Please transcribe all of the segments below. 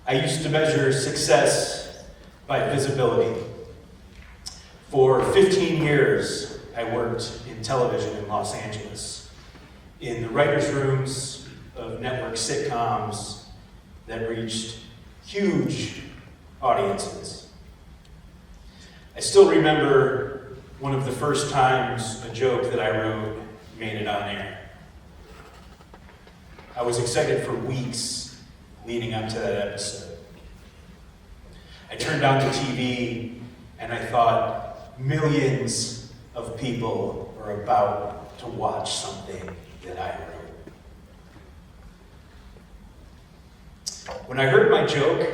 I used to measure success by visibility. For 15 years, I worked in television in Los Angeles, in the writers' rooms of network sitcoms that reached huge audiences. I still remember one of the first times a joke that I wrote made it on air. I was excited for weeks leading up to that episode. I turned on the TV and I thought, millions of people are about to watch something that I wrote. When I heard my joke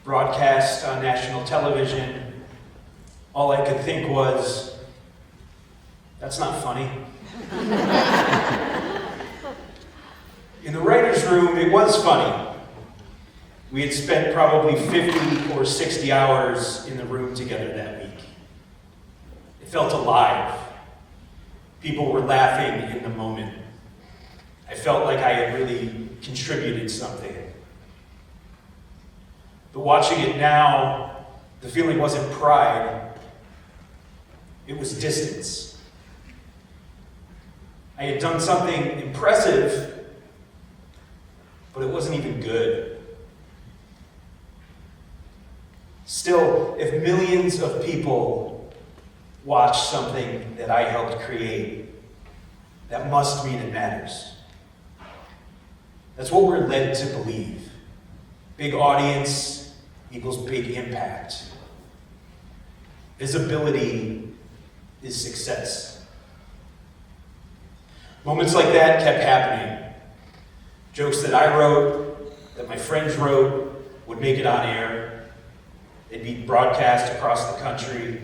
broadcast on national television, all I could think was, that's not funny. In the writer's room, it was funny. We had spent probably 50 or 60 hours in the room together that week. It felt alive. People were laughing in the moment. I felt like I had really contributed something. But watching it now, the feeling wasn't pride. It was distance. I had done something impressive, but it wasn't even good. Still, if millions of people watch something that I helped create, that must mean it matters. That's what we're led to believe. Big audience equals big impact. Visibility is success. Moments like that kept happening. Jokes that I wrote, that my friends wrote, would make it on air. They'd be broadcast across the country.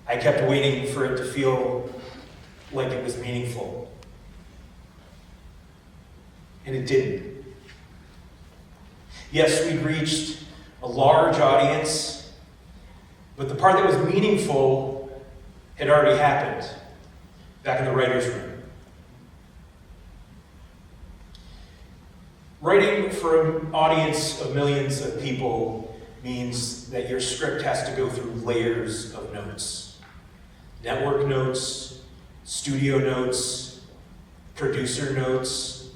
I kept waiting for it to feel like it was meaningful. And it didn't. Yes, we'd reached a large audience, but the part that was meaningful had already happened back in the writer's room. Writing for an audience of millions of people means that your script has to go through layers of notes. Network notes, studio notes, producer notes,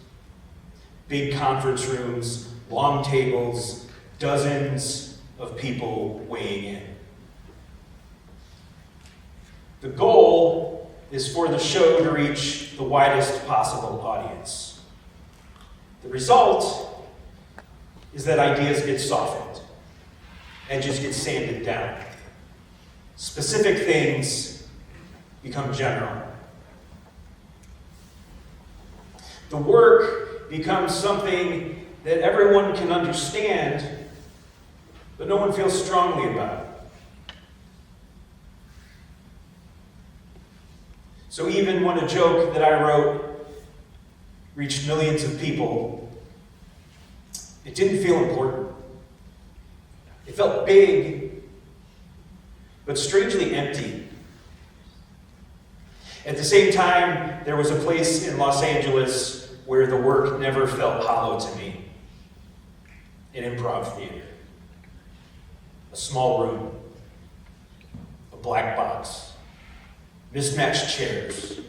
big conference rooms, long tables, dozens of people weighing in. The goal is for the show to reach the widest possible audience. The result is that ideas get softened, edges get sanded down. Specific things become general. The work becomes something that everyone can understand, but no one feels strongly about. So even when a joke that I wrote reached millions of people, it didn't feel important. It felt big, but strangely empty. At the same time, there was a place in Los Angeles where the work never felt hollow to me. An improv theater. A small room. A black box. Mismatched chairs.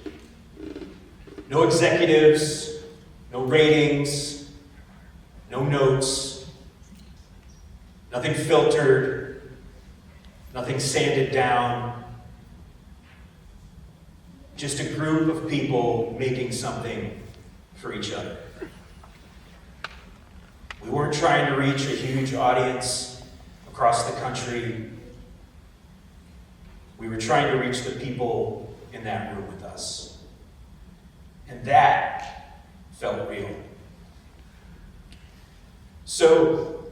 No executives. No ratings, no notes, nothing filtered, nothing sanded down. Just a group of people making something for each other. We weren't trying to reach a huge audience across the country. We were trying to reach the people in that room with us. And that felt real. So,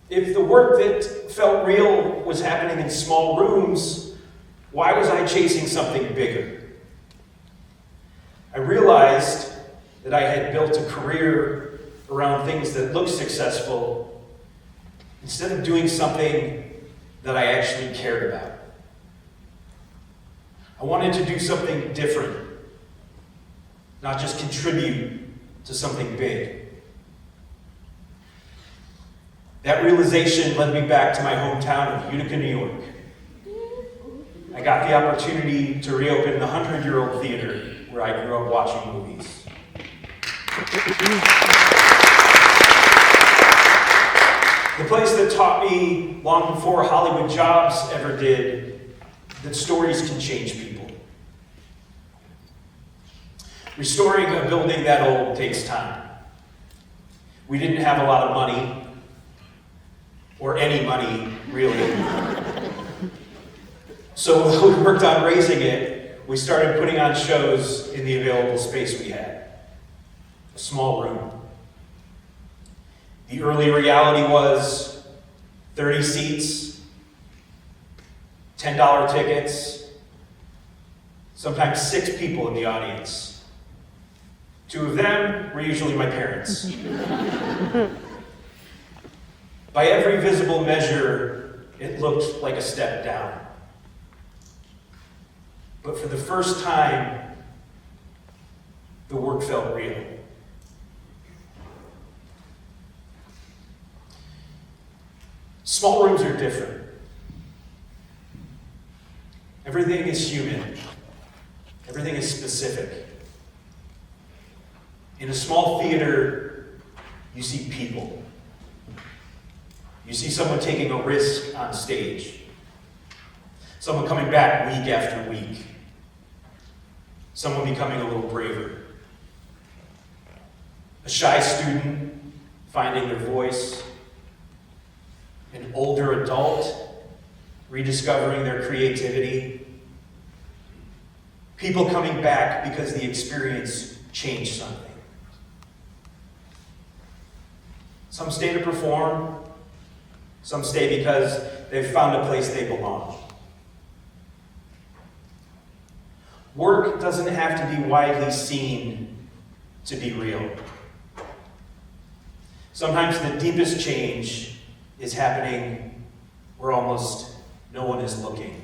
if the work that felt real was happening in small rooms, why was I chasing something bigger? I realized that I had built a career around things that looked successful instead of doing something that I actually cared about. I wanted to do something different, not just contribute to something big. That realization led me back to my hometown of Utica, New York. I got the opportunity to reopen the 100-year-old theater where I grew up watching movies. The place that taught me long before Hollywood jobs ever did that stories can change people. Restoring a building that old takes time. We didn't have a lot of money, or any money, really. So while we worked on raising it, we started putting on shows in the available space we had. A small room. The early reality was 30 seats, $10 tickets, sometimes 6 people in the audience. 2 of them were usually my parents. By every visible measure, it looked like a step down. But for the first time, the work felt real. Small rooms are different. Everything is human. Everything is specific. In a small theater, you see people. You see someone taking a risk on stage. Someone coming back week after week. Someone becoming a little braver. A shy student finding their voice. An older adult rediscovering their creativity. People coming back because the experience changed something. Some stay to perform. Some stay because they've found a place they belong. Work doesn't have to be widely seen to be real. Sometimes the deepest change is happening where almost no one is looking.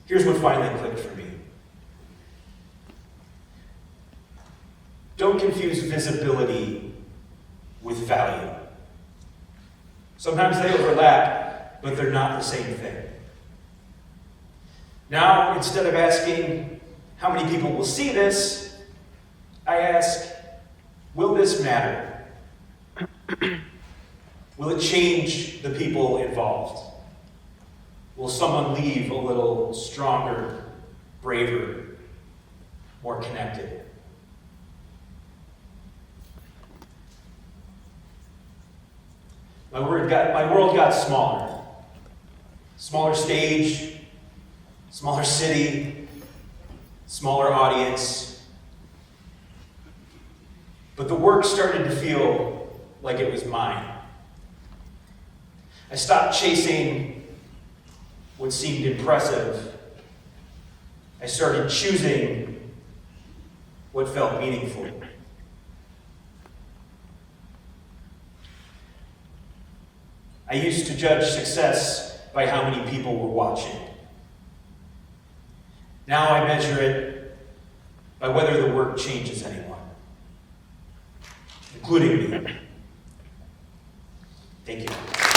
Here's what finally clicked for me. Don't confuse visibility with value. Sometimes they overlap, but they're not the same thing. Now, instead of asking, how many people will see this, I ask, will this matter? Will it change the people involved? Will someone leave a little stronger, braver, more connected? My world got smaller. Smaller stage, smaller city, smaller audience. But the work started to feel like it was mine. I stopped chasing what seemed impressive. I started choosing what felt meaningful. I used to judge success by how many people were watching. Now I measure it by whether the work changes anyone, including me. Thank you.